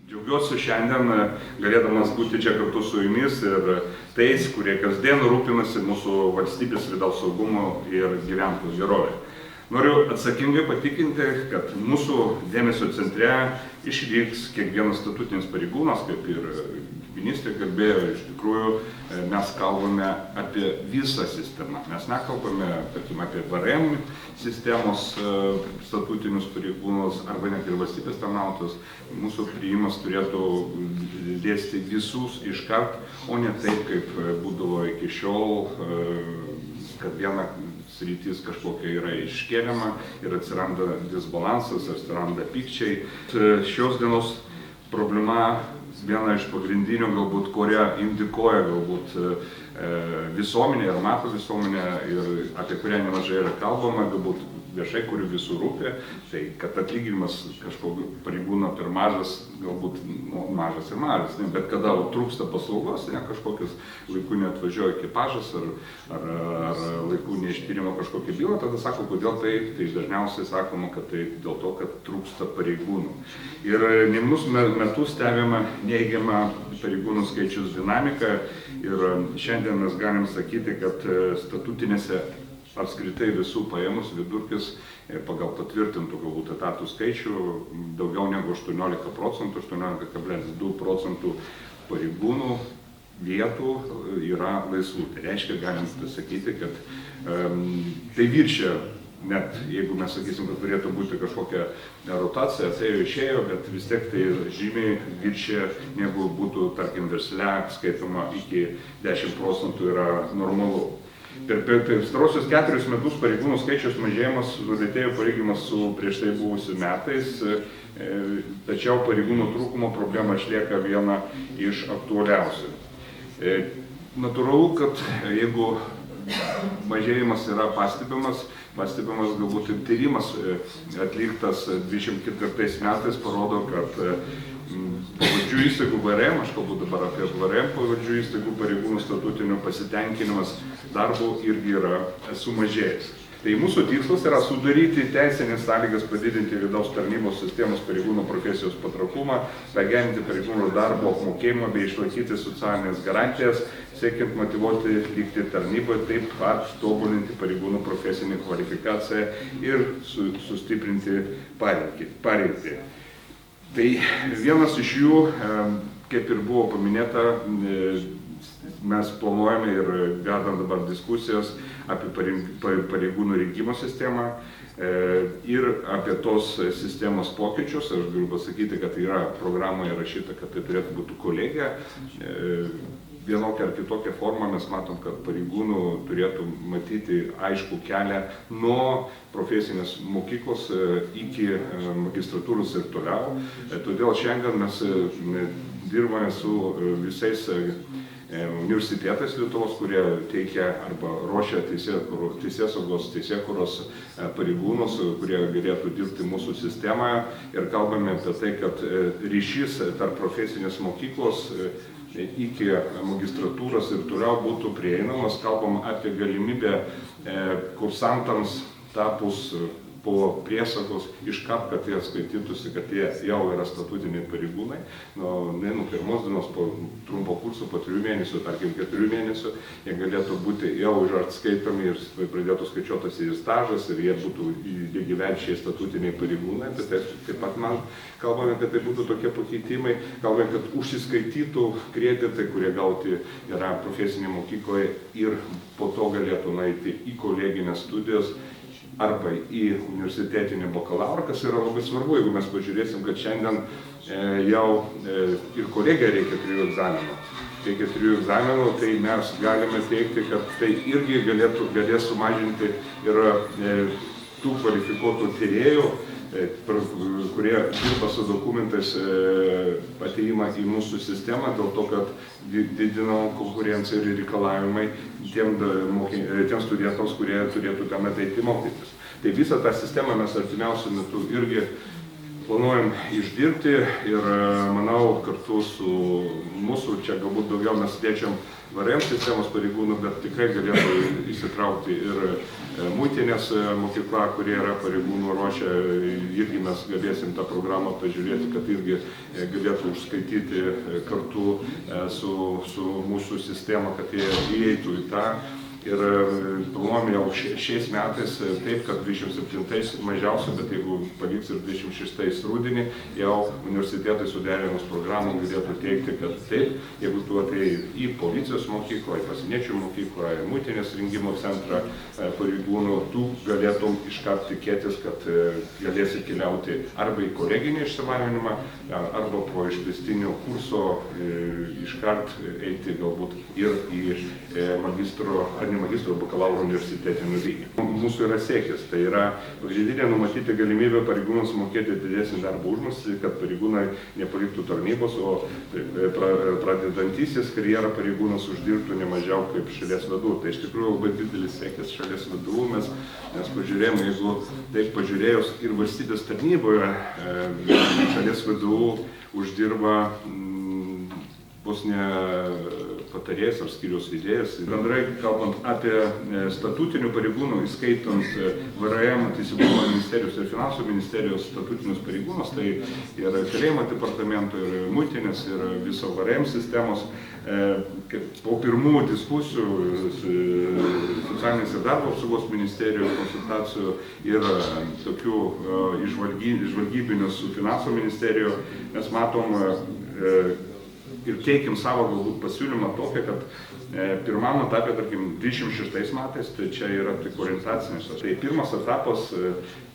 Džiaugiuosi šiandien galėdamas būti čia kartu su jumis ir tais, kurie kasdien rūpinasi mūsų valstybės vidaus saugumu ir gyventojų gerovė. Noriu atsakingai patikinti, kad mūsų dėmesio centre išliks kiekvienas statutinis pareigūnas, kaip ir ministrė kalbėjo, iš tikrųjų mes kalbame apie visą sistemą. Mes nekalbame, tarkim, apie VRM sistemos statutinius pareigūnus arba net ir valstybės tarnautojus. Mūsų priėjimas turėtų liesti visus iškart, o ne taip, kaip būdavo iki šiol, kad viena sritis kažkokia yra iškeliama ir atsiranda disbalansas, atsiranda pykčiai. Šios dienos problema viena iš pagrindinių, galbūt, kurią indikuoja galbūt visuomenė ir mato visuomenė ir apie kurią nemažai yra kalbama, galbūt viešai, kurių visų rūpi, tai kad atlyginimas kažkokio pareigūno per mažas, galbūt mažas ir mažas, bet kada trūksta paslaugos, kažkokius laiku neatvažiuoja ekipažas ar laiku neištyrimo kažkokią bylą, tada sako, kodėl tai dažniausiai sakoma, kad tai dėl to, kad trūksta pareigūnų. Ir neminus metus stebime neigiamą pareigūnų skaičius dinamiką ir šiandien mes galim sakyti, kad statutinėse apskritai visų paėmus vidurkis pagal patvirtintų galbūt etatų skaičių daugiau negu 18%, 18,2% pareigūnų vietų yra laisvų. Tai reiškia, galim pasakyti, kad tai viršia, net jeigu mes sakysim, kad turėtų būti kažkokia rotacija, atėjo išėjo, bet vis tiek tai žymiai viršia, negu būtų, tarkim, versle skaitoma iki 10% yra normalu. Per pastarosius 4 metus pareigūnų skaičiaus mažėjimas sulėtėjo palyginus su prieš tai buvusiais metais, tačiau pareigūnų trūkumo problema išlieka viena iš aktualiausių. Natūralu, kad jeigu mažėjimas yra pastebimas galbūt ir tyrimas atliktas 24 metais parodo, kad pavaldžių įstaigų VRM, aš kalbu dabar apie VRM pavaldžių įstaigų pareigūnų statutinių pasitenkinimas darbo irgi yra sumažėjęs. Tai mūsų tikslas yra sudaryti teisinės sąlygas padidinti vidaus tarnybos sistemos pareigūnų profesijos patrauklumą, pagerinti pareigūnų darbo apmokėjimą bei išlaikyti socialinės garantijas, siekiant motyvuoti likti tarnyboje, taip pat tobulinti pareigūnų profesinį kvalifikaciją ir sustiprinti pareigtį. Tai vienas iš jų, kaip ir buvo paminėta, mes planuojame ir vedam dabar diskusijas apie pareigūnų rinkimo sistemą ir apie tos sistemos pokyčius. Aš galiu pasakyti, kad yra programoje rašyta, kad tai turėtų būti kolegija. Vienokia ar kitokia forma mes matom, kad pareigūnų turėtų matyti aišku kelią nuo profesinės mokyklos iki magistratūros ir toliau. Todėl šiandien mes dirbame su visais universitetais Lietuvos, kurie teikia arba ruošia teisėsaugos, teisėkūros pareigūnus, kurie galėtų dirbti mūsų sistemoje. Ir kalbame apie tai, kad ryšys tarp profesinės mokyklos iki magistratūros ir toliau būtų prieinamas. Kalbam apie galimybę kursantams tapus po priesagos iškart, kad jie skaitytųsi, kad jie jau yra statutiniai pareigūnai. Nuo pirmos dienos po trumpo kurso, po 3 mėnesių, tarkim 4 mėnesių, jie galėtų būti jau atskaitomi ir pradėtų skaičiuotas į stažas ir jie būtų lygiaverčiai statutiniai pareigūnai. Bet taip pat man kalbame, kad tai būtų tokie pakeitimai. Kalbame, kad užsiskaitytų kreditai, kurie gauti yra profesinėje mokykloje ir po to galėtų nueiti į koleginės studijas arba į universitetinį bakalaurą, kas yra labai svarbu, jeigu mes pažiūrėsim, kad šiandien jau ir kolegija reikia 3 egzaminų. Reikia 3 egzaminų, tai mes galime teikti, kad tai irgi galės sumažinti ir tų kvalifikuotų tyrėjų, kurie dirba su dokumentais ateimą į mūsų sistemą, dėl to, kad didinama konkurencija ir reikalavimai tiems studentams, kurie turėtų ten ateiti mokytis. Tai visą tą sistemą mes artimiausiu metu irgi planuojam išdirbti ir manau kartu su mūsų, čia galbūt daugiau mes liečiam VRM sistemos pareigūnų, bet tikrai galėtų įsitraukti ir muitinės mokykla, kurie yra pareigūnų ruošia, irgi mes galėsim tą programą pažiūrėti, kad irgi galėtų užskaityti kartu su mūsų sistema, kad jie įeitų į tą. Ir planuojam jau šiais metais taip, kad 27 mažiausia, bet jeigu pavyks ir 26 rudenį, jau universitetai suderinus programą galėtų teikti, kad taip, jeigu tu atėjai į policijos mokyklą, į pasieniečių mokyklą, į muitinės rengimo centrą pareigūnų, tu galėtum iškart tikėtis, kad galėsi keliauti arba į koleginį išsilavinimą, arba po išplėstinio kurso iškart eiti galbūt ir į magistro bakalauro universitetinį lygį. Mūsų yra siekis, tai yra pagrindinė numatyti galimybę pareigūnams mokėti didesnį darbo užmokestį, kad pareigūnai nepaliktų tarnybos, o pradedantysis karjerą pareigūnas uždirbtų ne mažiau kaip šalies vadų. Tai iš tikrųjų labai didelis siekis šalies vadų, mes pažiūrėjom, jeigu taip pažiūrėjus ir valstybės tarnyboje šalies vadų uždirba vos ne patarėjas ar skyriaus vedėjas. Bendrai kalbant apie statutinių pareigūnų, įskaitant VRM, Teisingumo ministerijos ir Finansų ministerijos statutinius pareigūnus, tai ir kalėjimo departamento, ir muitinės, ir viso VRM sistemos. Po pirmų diskusijų socialinės ir darbo apsaugos ministerijos konsultacijų ir tokių išvalgybinių su Finansų ministerijos, mes matom ir teikim savo galbūt pasiūlymą tokią, kad pirmam etapė, tarkim, 26 metais, tai čia yra tik orientacinis. Tai pirmas etapas,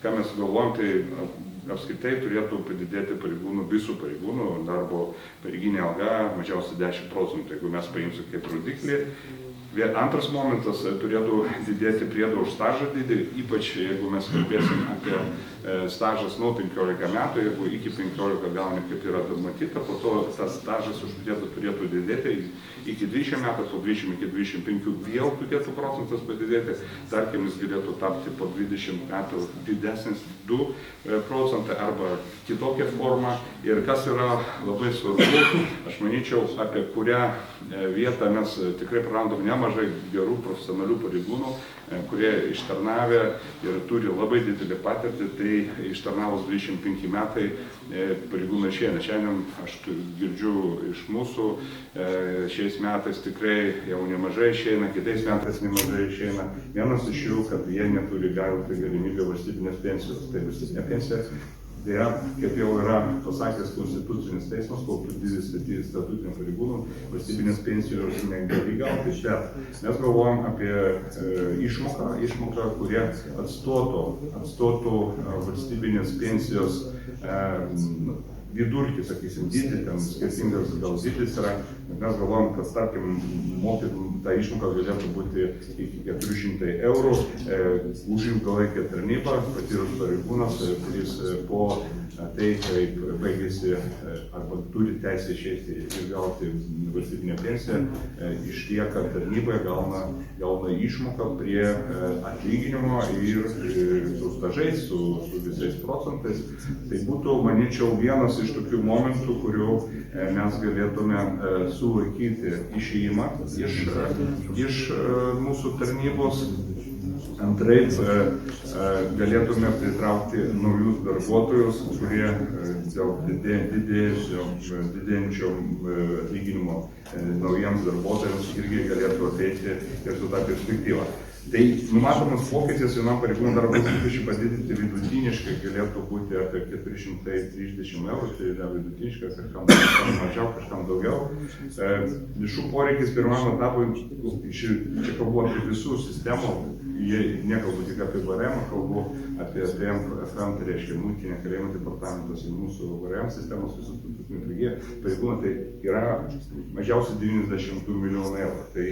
ką mes galvojam, tai apskritai turėtų padidėti pareigūnų, visų pareigūnų darbo pareiginė alga mažiausiai 10%, jeigu mes paimsim kaip rodiklį. Antras momentas turėtų didėti priedo už stažą didį, ypač jeigu mes kalbėsim apie stažas nuo 15 metų, jeigu iki 15 gauni, kaip yra numatyta, po to tas stažas už turėtų didėti iki 20 metų, po 20 iki 25 vėl turėtų procentas padidėti, tarkim jis galėtų tapti po 20 metų didesnis 2 procentai arba kitokia forma. Ir kas yra labai svarbu, aš manyčiau, apie kurią vietą mes tikrai prarandam nemažai gerų profesionalių pareigūnų, kurie ištarnavę ir turi labai didelį patirtį, tai ištarnavus 25 metai pareigūnai išeina. Šiandien aš girdžiu iš mūsų, šiais metais tikrai jau nemažai išeina, kitais metais nemažai išeina. Vienas iš jų, kad jie neturi gauti galimybę valstybinės pensijos. Tai valstybinė pensija, dėja, kaip jau yra pasakęs Konstitucinis teismas, kol tu didį statutinių pareigūnų, valstybinės pensijos negali gauti, bet mes galvojam apie išmoką, kurie atstotų valstybinės pensijos vidurkį, sakysim, dydį, ten skirtingas gal dydis yra, bet mes galvojam, kad, tarkim, ta išmoka galėtų būti iki 400 eurų už ilgalaikę tarnybą, patyrus pareigūnas, kuris po tai, kaip baigėsi arba turi teisę išeiti ir gauti valstybinę pensiją, išlieka tarnyboje, gauna išmoką prie atlyginimo ir su stažais, su visais procentais. Tai būtų, manyčiau, vienas iš tokių momentų, kurių mes galėtume sulaikyti išėjimą iš mūsų tarnybos. Antraip, galėtume pritraukti naujus darbuotojus, kurie dėl didėjančio atlyginimo naujiems darbuotojams irgi galėtų ateiti ir su tą perspektyvą. Tai numatomas pokytis vienam pareigūnui darbo užmokesčiui padidinti vidutiniškai galėtų būti apie 430 eurų, tai yra vidutiniškai, kažkam mažiau, kažkam daugiau. Lėšų poreikis pirmam etapui, čia kalbu apie visų sistemų, nekalbu tik apie VRM, kalbu apie FM, tai reiškia muitinė, kalėjimo departamentas ir mūsų VRM sistemos visus pareigūnai, tai yra mažiausiai 92 milijonų eurų. Tai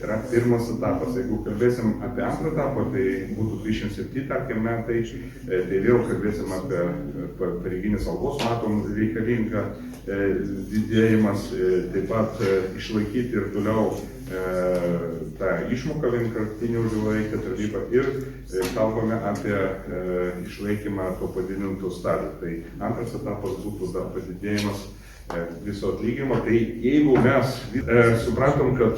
yra pirmas etapas. Jeigu kalbėsim apie antrą etapą, tai būtų 27, tarkim, metai, tai vėl kalbėsim apie pareiginės algos, matom, reikalinga didėjimas, taip pat išlaikyti ir toliau tą išmoką vienkartinį už ilgalaikę tarnybą ir kalbame apie išlaikymą to padidinto stažo. Tai antras etapas būtų dar padidėjimas viso atlyginimo. Tai jeigu mes suprantam, kad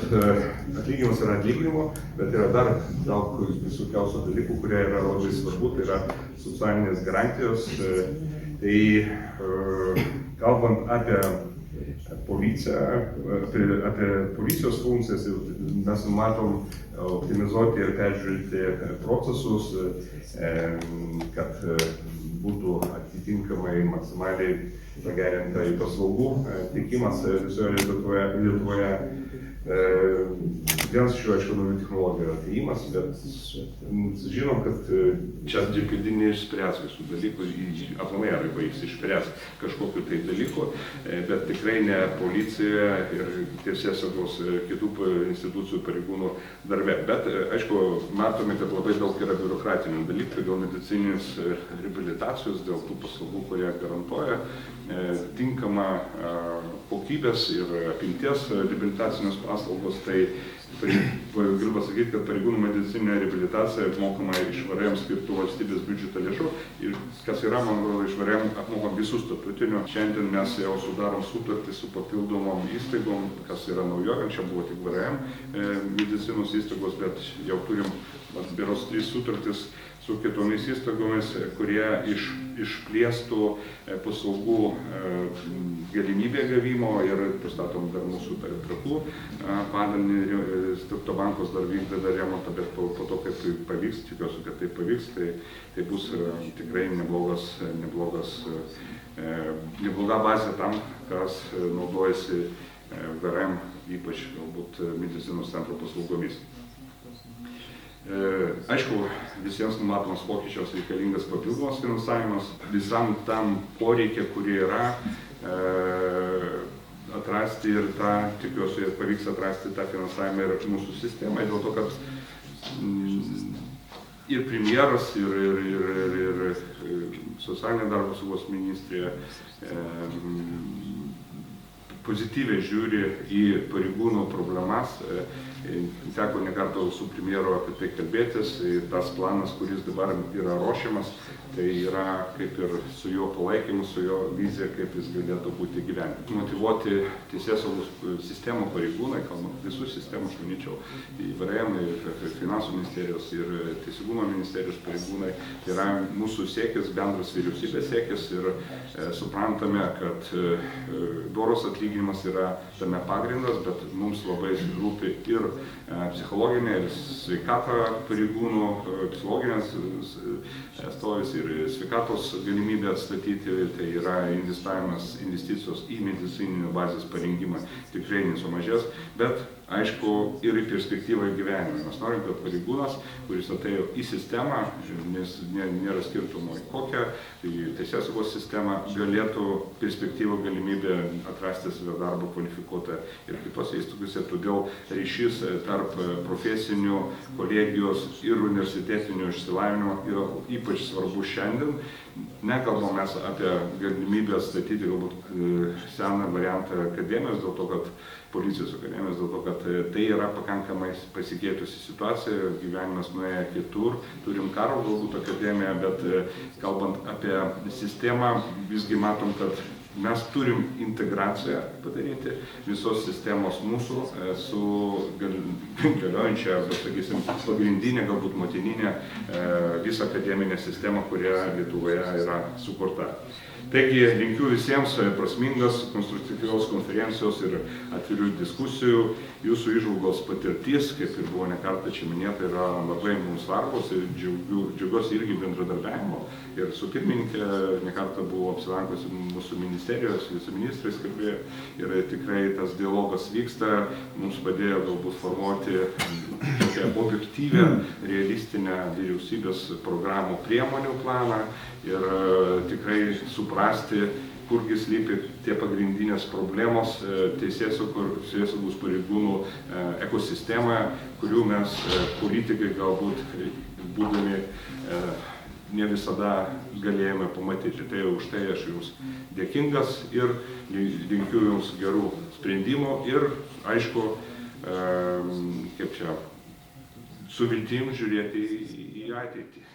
atlyginimas yra atlyginimo, bet yra dar daug visokiausių dalykų, kurie yra labai svarbu, tai yra socialinės garantijos. Tai kalbant apie policiją, apie policijos funkcijas, mes matom optimizuoti ir peržiūrėti procesus, kad būtų atitinkamai maksimaliai pagerinta į paslaugų teikimas visoje Lietuvoje. Vienas iš jų, aišku, naujų technologijų atėjimas, bet žinom, kad čia GPT neišspręs visų dalykų, aplamai ar baigs išspręs kažkokiu tai dalyku, bet tikrai ne policijoje ir teisėsaugos kitų institucijų pareigūnų darbe. Bet, aišku, matome, kad labai daug yra biurokratinių dalykų dėl medicininės reabilitacijos, dėl tų paslaugų, kurie garantuoja tinkamą kokybės ir apimties reabilitacinės paslaugos. Tai galiu pasakyti, kad pareigūnų medicininė reabilitacija apmokama iš VRM skirtų valstybės biudžeto lėšų ir kas yra, man atrodo, iš VRM apmokam visus statutinių. Šiandien mes jau sudarom sutartį su papildomom įstaigom, kas yra naujovė, čia buvo tik VRM medicinos įstaigos, bet jau turim berods 3 sutartis su kitomis įstaigomis, kurie išplėstų paslaugų galimybę gavimo ir pristatom dar mūsų Trakų padalinį, Turto bankas dar vykdė remontą, bet po to, kaip pavyks, tikiuosi, kad tai pavyks, tai bus tikrai nebloga bazė tam, kas naudojasi VRM, ypač galbūt medicinos centro paslaugomis. Aišku, visiems numatomas pokyčios reikalingas papildomas finansavimas, visam tam poreikia, kurie yra, atrasti ir tą, tikiuosi, pavyks atrasti tą finansavimą ir mūsų sistemai, dėl to, kad ir premjeras, ir socialinė darbo apsaugos ministrė pozityviai žiūri į pareigūnų problemas. Teko ne kartą su premjeru apie tai kalbėtis. Tas planas, kuris dabar yra ruošiamas, tai yra kaip ir su jo palaikymu, su jo vizija, kaip jis galėtų būti gyventi. Motyvuoti teisėsaugos sistemų pareigūnai, kalbant visų sistemų, aš manyčiau, į VRM, ir Finansų ministerijos, ir Teisingumo ministerijos pareigūnai, tai yra mūsų siekis, bendras vyriausybės siekis ir suprantame, kad doros atlyginimas yra tame pagrindas, bet mums labai rūpi ir psichologinė, ir sveikata pareigūnų, psichologinės stovis ir sveikatos galimybė atstatyti, tai yra investicijos į medicininio bazės parengimą tikrai nesumažės, bet aišku ir į perspektyvą gyvenime. Mes norim, kad pareigūnas, kuris atėjo į sistemą, nes nėra skirtumo į kokią, į teisėsaugos sistemą, galėtų perspektyvą galimybę atrasti savo darbą kvalifikuotą ir kitose įstaigose. Todėl ryšys tarp profesinių, kolegijos ir universitetinio išsilavinimo yra ypač svarbu šiandien. Nekalbam mes apie galimybę statyti galbūt seną variantą akademijos, dėl to, kad policijos akademijos, dėl to, kad tai yra pakankamai pasikeitusi situacija, gyvenimas nuėjo kitur, turim karo galbūt akademiją, bet kalbant apie sistemą, visgi matom, kad mes turim integraciją padaryti visos sistemos mūsų su galiojančia, bet sakysim, pagrindinė, galbūt motininė visą akademinę sistemą, kuria Lietuvoje yra sukurta. Taigi linkiu visiems prasmingas, konstruktyvios konferencijos ir atvirų diskusijų. Jūsų įžvalgos patirtis, kaip ir buvo nekartą čia minėta, yra labai mums svarbus ir džiaugiuosi irgi bendradarbiavimo. Ir su pirmininkė nekartą buvo apsilankusi mūsų ministerijos, viceministrais kalbėjo ir tikrai tas dialogas vyksta. Mums padėjo galbūt formuoti tokią objektyvę, realistinę vyriausybės programų priemonių planą ir tikrai suprasti, kurgi slypi tie pagrindinės problemos teisėsaugos pareigūnų ekosistemoje, kurių mes politikai galbūt būdami ne visada galėjome pamatyti. Tai už tai aš jums dėkingas ir linkiu jums gerų sprendimų ir, aišku, kaip čia, su viltim žiūrėti į ateitį.